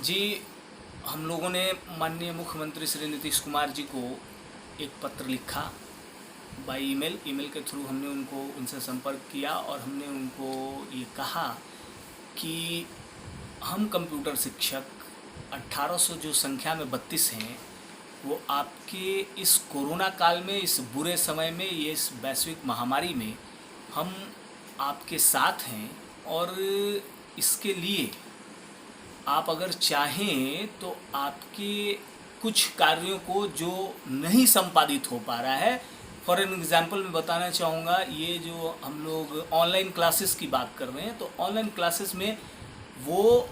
जी, हम लोगों ने माननीय मुख्यमंत्री श्री नीतीश कुमार जी को एक पत्र लिखा बाय ईमेल। ईमेल के थ्रू हमने उनसे संपर्क किया और हमने उनको ये कहा कि हम कंप्यूटर शिक्षक 1800 जो संख्या में 32 हैं, वो आपके इस कोरोना काल में, इस बुरे समय में, ये इस वैश्विक महामारी में हम आपके साथ हैं। और इसके लिए आप अगर चाहें तो आपके कुछ कार्यों को जो नहीं संपादित हो पा रहा है, फॉर एन एग्ज़ाम्पल मैं बताना चाहूँगा, ये जो हम लोग ऑनलाइन क्लासेस की बात कर रहे हैं, तो ऑनलाइन क्लासेस में वो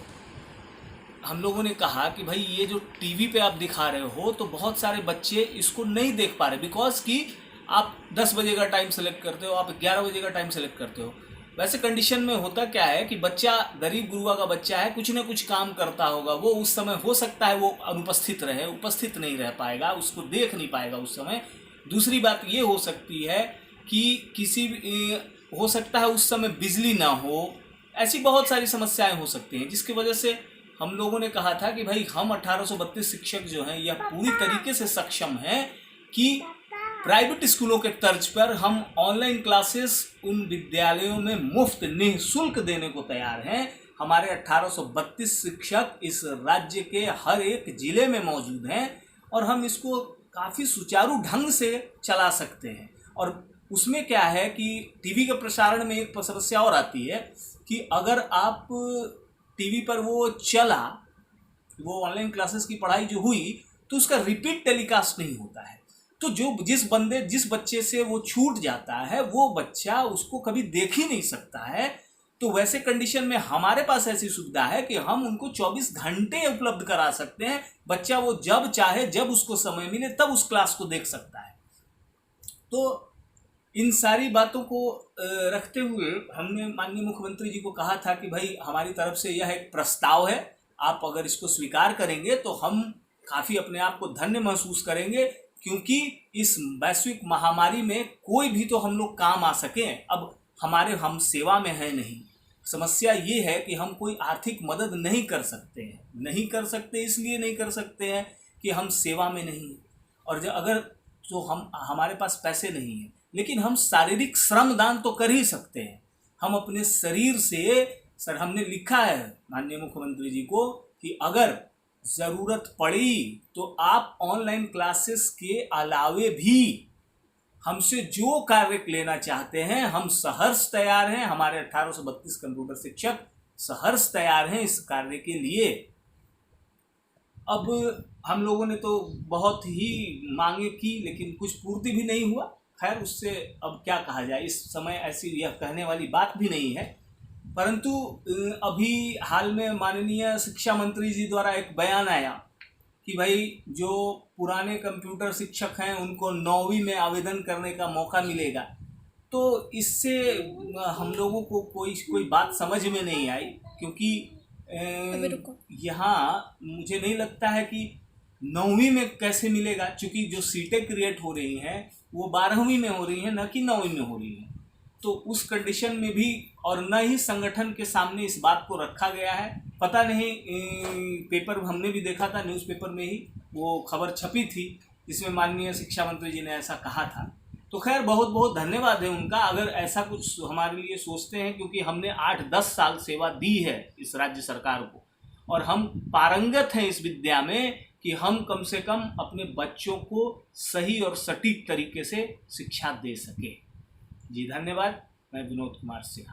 हम लोगों ने कहा कि भाई ये जो टीवी पे आप दिखा रहे हो तो बहुत सारे बच्चे इसको नहीं देख पा रहे, बिकॉज कि आप 10 बजे का टाइम सेलेक्ट करते हो, आप 11 बजे का टाइम सेलेक्ट करते हो। वैसे कंडीशन में होता क्या है कि बच्चा गरीब गुरुआ का बच्चा है, कुछ ना कुछ काम करता होगा, वो उस समय हो सकता है वो अनुपस्थित रहे, उपस्थित नहीं रह पाएगा, उसको देख नहीं पाएगा उस समय। दूसरी बात ये हो सकती है कि हो सकता है उस समय बिजली ना हो, ऐसी बहुत सारी समस्याएं हो सकती हैं, जिसकी वजह से हम लोगों ने कहा था कि भाई हम 1832 शिक्षक जो हैं यह पूरी तरीके से सक्षम हैं कि प्राइवेट स्कूलों के तर्ज पर हम ऑनलाइन क्लासेस उन विद्यालयों में मुफ्त निःशुल्क देने को तैयार हैं। हमारे 1832 शिक्षक इस राज्य के हर एक जिले में मौजूद हैं और हम इसको काफ़ी सुचारू ढंग से चला सकते हैं। और उसमें क्या है कि टीवी के प्रसारण में एक समस्या और आती है कि अगर आप टीवी पर वो ऑनलाइन क्लासेस की पढ़ाई जो हुई तो उसका रिपीट टेलीकास्ट नहीं होता है, तो जिस बच्चे से वो छूट जाता है वो बच्चा उसको कभी देख ही नहीं सकता है। तो वैसे कंडीशन में हमारे पास ऐसी सुविधा है कि हम उनको 24 घंटे उपलब्ध करा सकते हैं। बच्चा वो जब चाहे, जब उसको समय मिले, तब उस क्लास को देख सकता है। तो इन सारी बातों को रखते हुए हमने माननीय मुख्यमंत्री जी को कहा था कि भाई हमारी तरफ से यह एक प्रस्ताव है, आप अगर इसको स्वीकार करेंगे तो हम काफ़ी अपने आप को धन्य महसूस करेंगे, क्योंकि इस वैश्विक महामारी में कोई भी तो हम लोग काम आ सकें। अब हम सेवा में हैं नहीं, समस्या ये है कि हम कोई आर्थिक मदद नहीं कर सकते हैं, नहीं कर सकते इसलिए नहीं कर सकते हैं कि हम सेवा में नहीं हैं, और अगर तो हमारे पास पैसे नहीं हैं, लेकिन हम शारीरिक श्रम दान तो कर ही सकते हैं। हम अपने शरीर से हमने लिखा है माननीय मुख्यमंत्री जी को कि अगर ज़रूरत पड़ी तो आप ऑनलाइन क्लासेस के अलावे भी हमसे जो कार्य लेना चाहते हैं, हम सहर्ष तैयार हैं। हमारे 1832 कंप्यूटर शिक्षक सहर्ष तैयार हैं इस कार्य के लिए। अब हम लोगों ने तो बहुत ही मांगे की, लेकिन कुछ पूर्ति भी नहीं हुआ। खैर, उससे अब क्या कहा जाए, इस समय ऐसी यह कहने वाली बात भी नहीं है। परंतु अभी हाल में माननीय शिक्षा मंत्री जी द्वारा एक बयान आया कि भाई जो पुराने कंप्यूटर शिक्षक हैं उनको 9वीं में आवेदन करने का मौका मिलेगा। तो इससे हम लोगों को कोई बात समझ में नहीं आई, क्योंकि यहाँ मुझे नहीं लगता है कि 9वीं में कैसे मिलेगा, क्योंकि जो सीटें क्रिएट हो रही हैं वो 12वीं में हो रही हैं, न कि 9वीं में हो रही हैं। तो उस कंडीशन में भी, और न ही संगठन के सामने इस बात को रखा गया है। पता नहीं, पेपर हमने भी देखा था, न्यूज़पेपर में ही वो खबर छपी थी जिसमें माननीय शिक्षा मंत्री जी ने ऐसा कहा था। तो खैर, बहुत बहुत धन्यवाद है उनका अगर ऐसा कुछ हमारे लिए सोचते हैं, क्योंकि हमने 8-10 साल सेवा दी है इस राज्य सरकार को और हम पारंगत हैं इस विद्या में कि हम कम से कम अपने बच्चों को सही और सटीक तरीके से शिक्षा दे सकें। जी धन्यवाद। मैं विनोद कुमार सिन्हा।